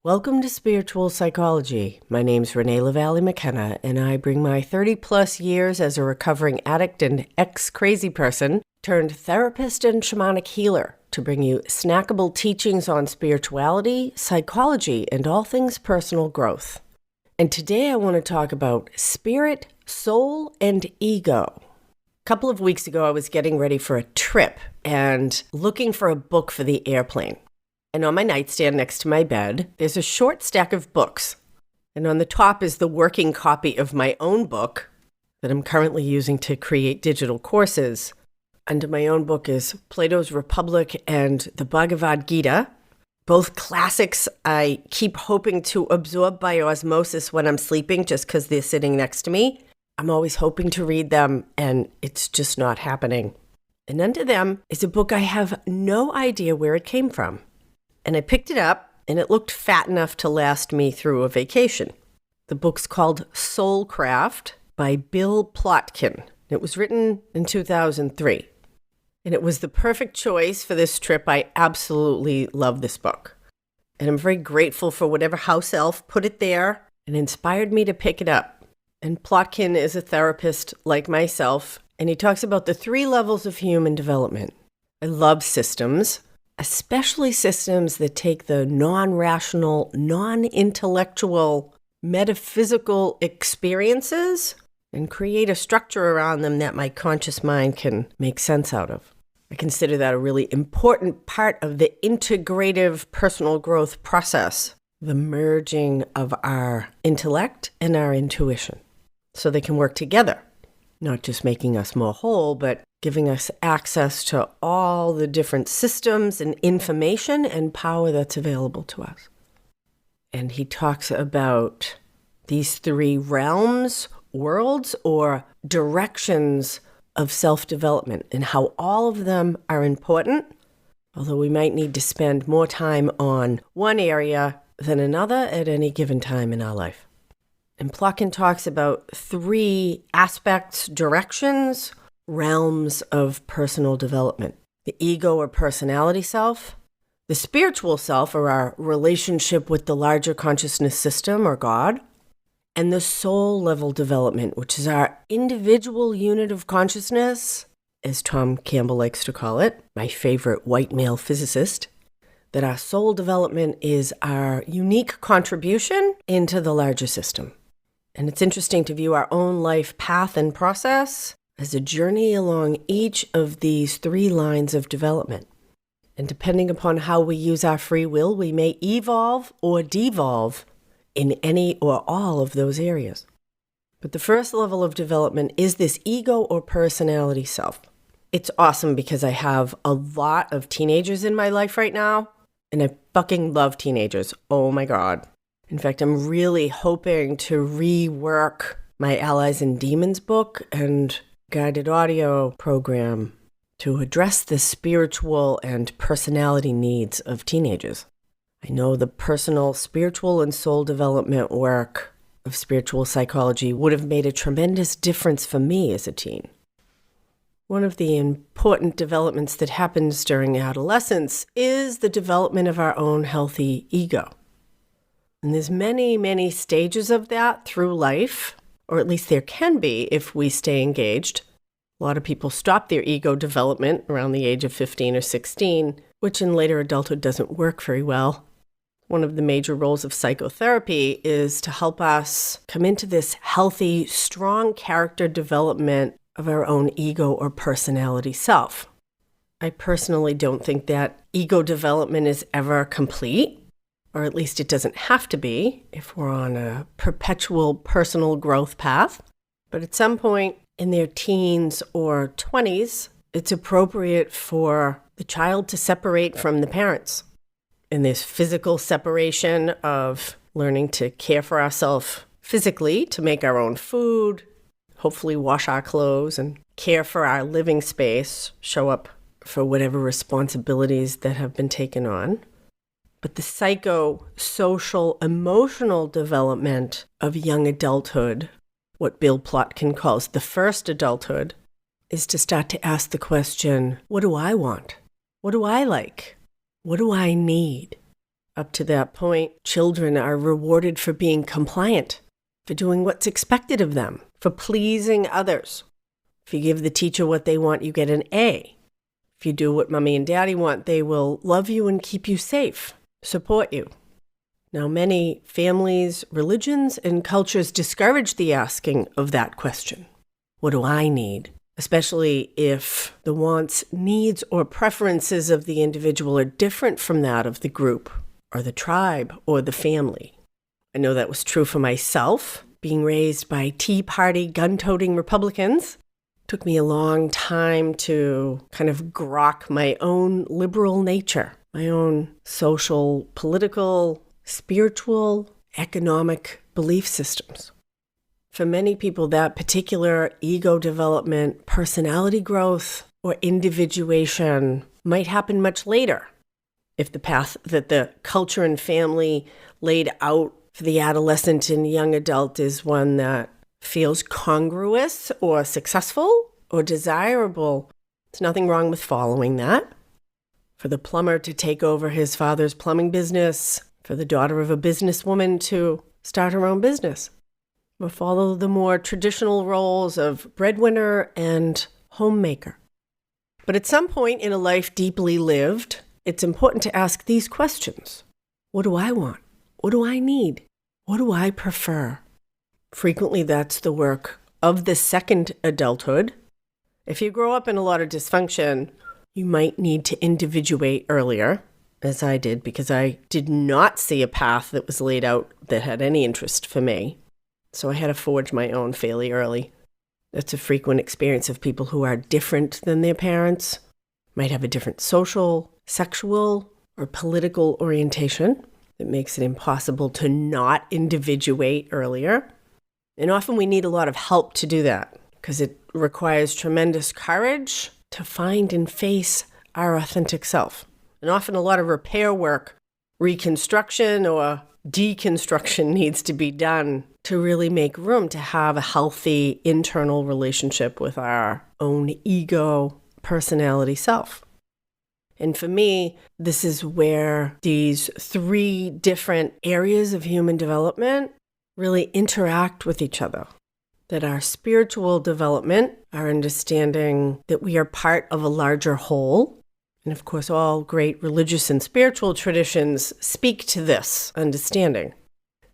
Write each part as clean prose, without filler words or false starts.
Welcome to Spiritual Psychology. My name's Renee LaValle McKenna, and I bring my 30-plus years as a recovering addict and ex-crazy person turned therapist and shamanic healer to bring you snackable teachings on spirituality, psychology, and all things personal growth. And today I want to talk about spirit, soul, and ego. A couple of weeks ago, I was getting ready for a trip and looking for a book for the airplane. And on my nightstand next to my bed, there's a short stack of books. And on the top is the working copy of my own book that I'm currently using to create digital courses. Under my own book is Plato's Republic and the Bhagavad Gita, both classics I keep hoping to absorb by osmosis when I'm sleeping just because they're sitting next to me. I'm always hoping to read them, and it's just not happening. And under them is a book I have no idea where it came from. And I picked it up, and it looked fat enough to last me through a vacation. The book's called Soulcraft by Bill Plotkin. It was written in 2003. And it was the perfect choice for this trip. I absolutely love this book. And I'm very grateful for whatever house elf put it there and inspired me to pick it up. And Plotkin is a therapist like myself, and he talks about the 3 levels of human development. I love systems, especially systems that take the non-rational, non-intellectual, metaphysical experiences and create a structure around them that my conscious mind can make sense out of. I consider that a really important part of the integrative personal growth process, the merging of our intellect and our intuition, so they can work together, not just making us more whole, but giving us access to all the different systems and information and power that's available to us. And he talks about these 3 realms, worlds, or directions of self-development and how all of them are important, although we might need to spend more time on one area than another at any given time in our life. And Plotkin talks about 3 aspects, directions, realms of personal development: the ego or personality self, the spiritual self or our relationship with the larger consciousness system or God, and the soul level development, which is our individual unit of consciousness, as Tom Campbell likes to call it, my favorite white male physicist, that our soul development is our unique contribution into the larger system. And it's interesting to view our own life path and process as a journey along each of these 3 lines of development. And depending upon how we use our free will, we may evolve or devolve in any or all of those areas. But the first level of development is this ego or personality self. It's awesome because I have a lot of teenagers in my life right now, and I fucking love teenagers. Oh my God. In fact, I'm really hoping to rework my Allies and Demons book and guided audio program to address the spiritual and personality needs of teenagers. I know the personal, spiritual, and soul development work of spiritual psychology would have made a tremendous difference for me as a teen. One of the important developments that happens during adolescence is the development of our own healthy ego. And there's many, many stages of that through life, or at least there can be if we stay engaged. A lot of people stop their ego development around the age of 15 or 16, which in later adulthood doesn't work very well. One of the major roles of psychotherapy is to help us come into this healthy, strong character development of our own ego or personality self. I personally don't think that ego development is ever complete, or at least it doesn't have to be if we're on a perpetual personal growth path. But at some point in their teens or 20s, it's appropriate for the child to separate from the parents. And this physical separation of learning to care for ourselves physically, to make our own food, hopefully wash our clothes and care for our living space, show up for whatever responsibilities that have been taken on. But the psycho-social, emotional development of young adulthood, what Bill Plotkin calls the first adulthood, is to start to ask the question, what do I want? What do I like? What do I need? Up to that point, children are rewarded for being compliant, for doing what's expected of them, for pleasing others. If you give the teacher what they want, you get an A. If you do what mommy and daddy want, they will love you and keep you safe, support you. Now, many families, religions, and cultures discourage the asking of that question. What do I need? Especially if the wants, needs, or preferences of the individual are different from that of the group, or the tribe, or the family. I know that was true for myself. Being raised by Tea Party gun-toting Republicans, it took me a long time to kind of grok my own liberal nature, my own social, political, spiritual, economic belief systems. For many people, that particular ego development, personality growth, or individuation might happen much later if the path that the culture and family laid out for the adolescent and young adult is one that feels congruous or successful or desirable. There's nothing wrong with following that. For the plumber to take over his father's plumbing business, for the daughter of a businesswoman to start her own business, or follow the more traditional roles of breadwinner and homemaker. But at some point in a life deeply lived, it's important to ask these questions. What do I want? What do I need? What do I prefer? Frequently, that's the work of the second adulthood. If you grow up in a lot of dysfunction, you might need to individuate earlier, as I did, because I did not see a path that was laid out that had any interest for me. So I had to forge my own fairly early. That's a frequent experience of people who are different than their parents, might have a different social, sexual, or political orientation that makes it impossible to not individuate earlier. And often we need a lot of help to do that because it requires tremendous courage to find and face our authentic self. And often a lot of repair work, reconstruction or deconstruction needs to be done to really make room to have a healthy internal relationship with our own ego, personality self. And for me, this is where these three different areas of human development really interact with each other. That our spiritual development, our understanding that we are part of a larger whole, and of course all great religious and spiritual traditions speak to this understanding.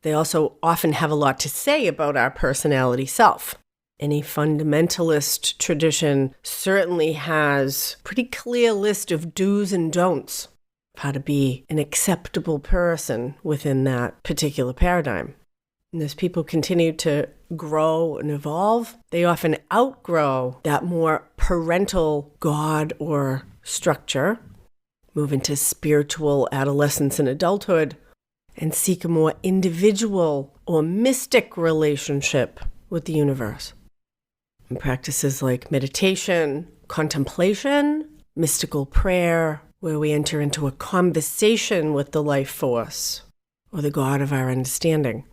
They also often have a lot to say about our personality self. Any fundamentalist tradition certainly has a pretty clear list of do's and don'ts of how to be an acceptable person within that particular paradigm. And as people continue to grow and evolve, they often outgrow that more parental God or structure, move into spiritual adolescence and adulthood, and seek a more individual or mystic relationship with the universe. And practices like meditation, contemplation, mystical prayer, where we enter into a conversation with the life force or the God of our understanding.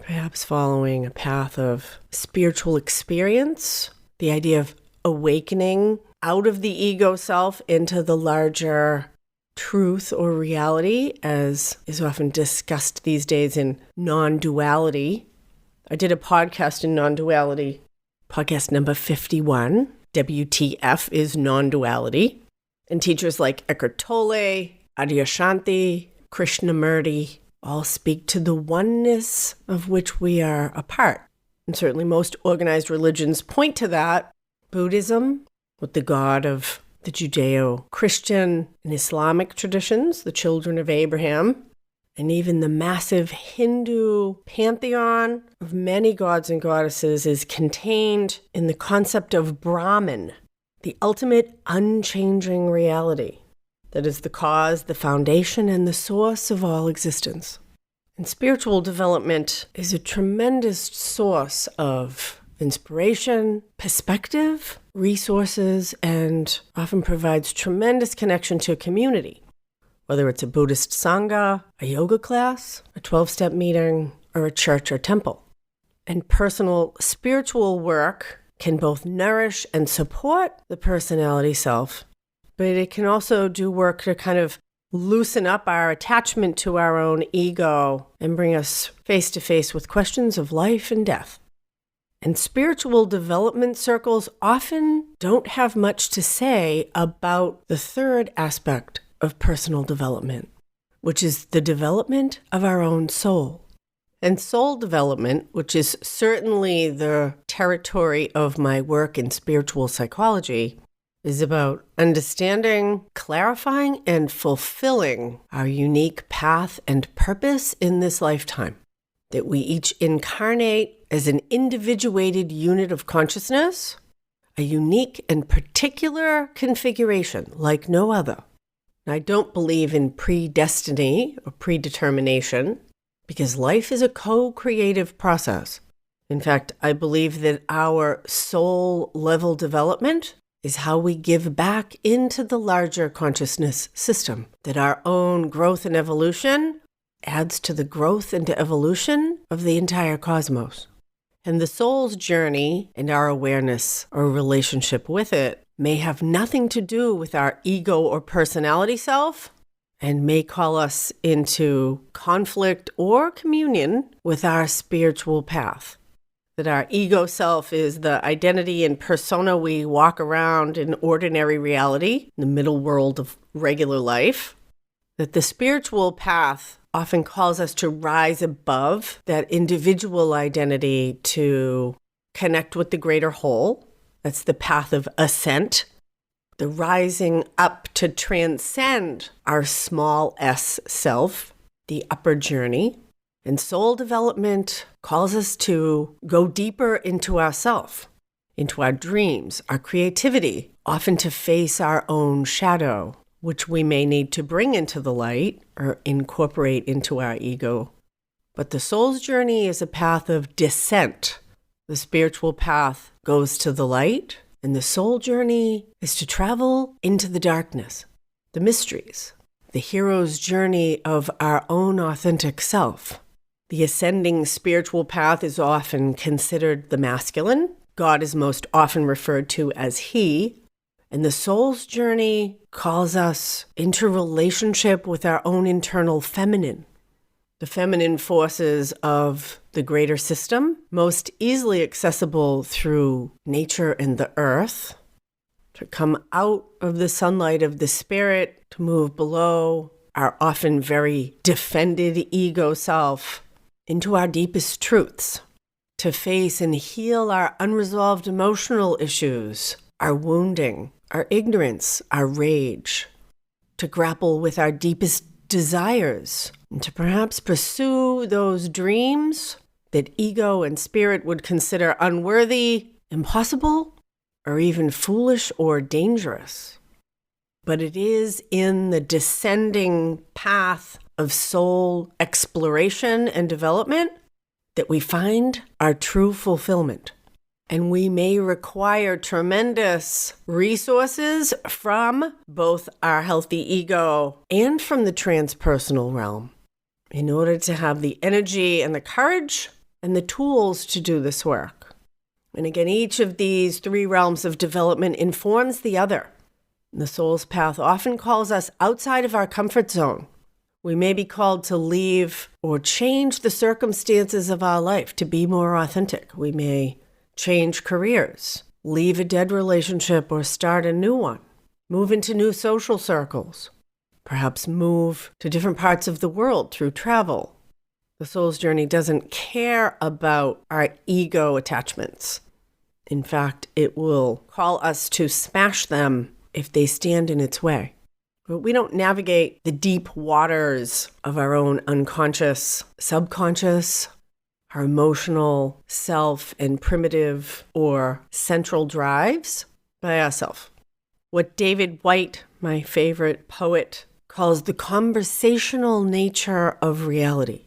Perhaps following a path of spiritual experience, the idea of awakening out of the ego self into the larger truth or reality, as is often discussed these days in non-duality. I did a podcast in non-duality, podcast number 51, WTF is non-duality. And teachers like Eckhart Tolle, Adyashanti, Krishnamurti all speak to the oneness of which we are a part. And certainly most organized religions point to that. Buddhism, with the God of the Judeo-Christian and Islamic traditions, the children of Abraham, and even the massive Hindu pantheon of many gods and goddesses is contained in the concept of Brahman, the ultimate unchanging reality that is the cause, the foundation, and the source of all existence. And spiritual development is a tremendous source of inspiration, perspective, resources, and often provides tremendous connection to a community, whether it's a Buddhist sangha, a yoga class, a 12-step meeting, or a church or temple. And personal spiritual work can both nourish and support the personality self, but it can also do work to kind of loosen up our attachment to our own ego and bring us face to face with questions of life and death. And spiritual development circles often don't have much to say about the third aspect of personal development, which is the development of our own soul. And soul development, which is certainly the territory of my work in spiritual psychology, is about understanding, clarifying, and fulfilling our unique path and purpose in this lifetime. That we each incarnate as an individuated unit of consciousness, a unique and particular configuration like no other. I don't believe in predestiny or predetermination because life is a co-creative process. In fact, I believe that our soul level development is how we give back into the larger consciousness system, that our own growth and evolution adds to the growth and evolution of the entire cosmos. And the soul's journey and our awareness or relationship with it may have nothing to do with our ego or personality self and may call us into conflict or communion with our spiritual path. That our ego self is the identity and persona we walk around in ordinary reality, the middle world of regular life. That the spiritual path often calls us to rise above that individual identity to connect with the greater whole. That's the path of ascent, the rising up to transcend our small s self, the upper journey. And soul development calls us to go deeper into ourself, into our dreams, our creativity, often to face our own shadow, which we may need to bring into the light or incorporate into our ego. But the soul's journey is a path of descent. The spiritual path goes to the light, and the soul journey is to travel into the darkness, the mysteries, the hero's journey of our own authentic self. The ascending spiritual path is often considered the masculine. God is most often referred to as he. And the soul's journey calls us into relationship with our own internal feminine, the feminine forces of the greater system, most easily accessible through nature and the earth, to come out of the sunlight of the spirit, to move below our often very defended ego self into our deepest truths, to face and heal our unresolved emotional issues, our wounding, our ignorance, our rage, to grapple with our deepest desires, and to perhaps pursue those dreams that ego and spirit would consider unworthy, impossible, or even foolish or dangerous. But it is in the descending path of soul exploration and development that we find our true fulfillment. And we may require tremendous resources from both our healthy ego and from the transpersonal realm in order to have the energy and the courage and the tools to do this work. And again, each of these three realms of development informs the other. The soul's path often calls us outside of our comfort zone. We may be called to leave or change the circumstances of our life to be more authentic. We may change careers, leave a dead relationship or start a new one, move into new social circles, perhaps move to different parts of the world through travel. The soul's journey doesn't care about our ego attachments. In fact, it will call us to smash them if they stand in its way. But we don't navigate the deep waters of our own unconscious, subconscious, our emotional self and primitive or central drives by ourselves. What David White, my favorite poet, calls the conversational nature of reality.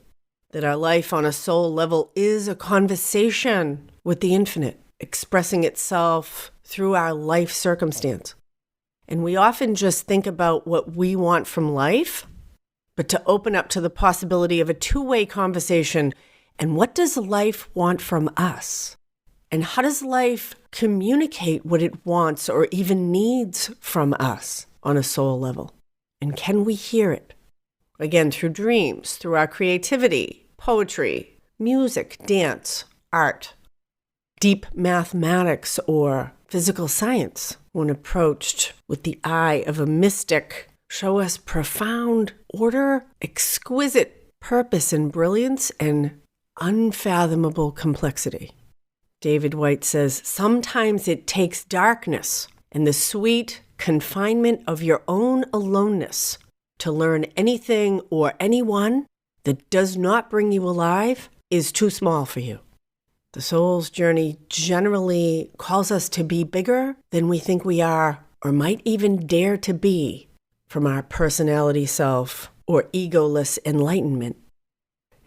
That our life on a soul level is a conversation with the infinite, expressing itself through our life circumstance. And we often just think about what we want from life, but to open up to the possibility of a two-way conversation. And what does life want from us? And how does life communicate what it wants or even needs from us on a soul level? And can we hear it? Again, through dreams, through our creativity, poetry, music, dance, art. Deep mathematics or physical science, when approached with the eye of a mystic, show us profound order, exquisite purpose and brilliance, and unfathomable complexity. David White says, sometimes it takes darkness and the sweet confinement of your own aloneness to learn anything or anyone that does not bring you alive is too small for you. The soul's journey generally calls us to be bigger than we think we are, or might even dare to be, from our personality self or egoless enlightenment.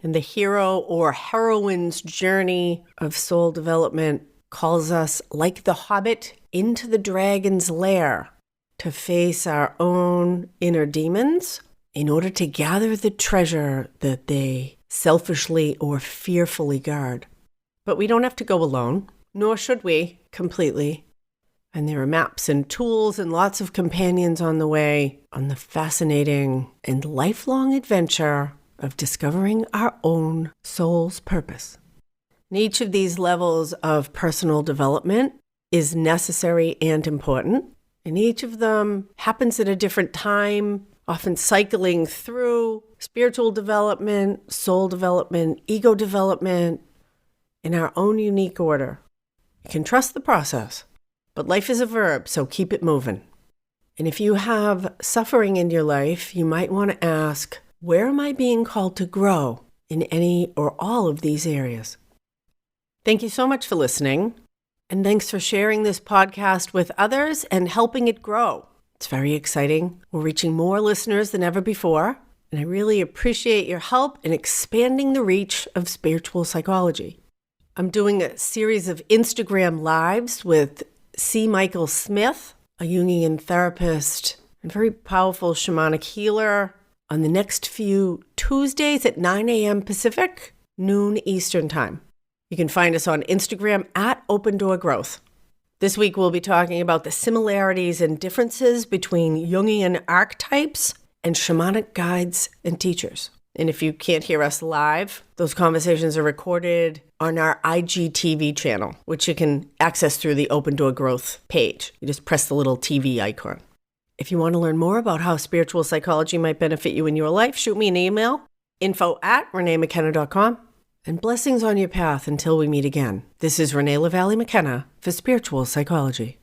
And the hero or heroine's journey of soul development calls us, like the hobbit, into the dragon's lair to face our own inner demons in order to gather the treasure that they selfishly or fearfully guard. But we don't have to go alone, nor should we, completely. And there are maps and tools and lots of companions on the way on the fascinating and lifelong adventure of discovering our own soul's purpose. And each of these levels of personal development is necessary and important, and each of them happens at a different time, often cycling through spiritual development, soul development, ego development, in our own unique order. You can trust the process, but life is a verb, so keep it moving. And if you have suffering in your life, you might want to ask, where am I being called to grow in any or all of these areas? Thank you so much for listening, and thanks for sharing this podcast with others and helping it grow. It's very exciting. We're reaching more listeners than ever before, and I really appreciate your help in expanding the reach of spiritual psychology. I'm doing a series of Instagram lives with C. Michael Smith, a Jungian therapist and very powerful shamanic healer, on the next few Tuesdays at 9 a.m. Pacific, noon Eastern Time. You can find us on Instagram at Open Door Growth. This week we'll be talking about the similarities and differences between Jungian archetypes and shamanic guides and teachers. And if you can't hear us live, those conversations are recorded on our IGTV channel, which you can access through the Open Door Growth page. You just press the little TV icon. If you want to learn more about how spiritual psychology might benefit you in your life, shoot me an email, info@reneemckenna.com. And blessings on your path until we meet again. This is Renee LaValle McKenna for Spiritual Psychology.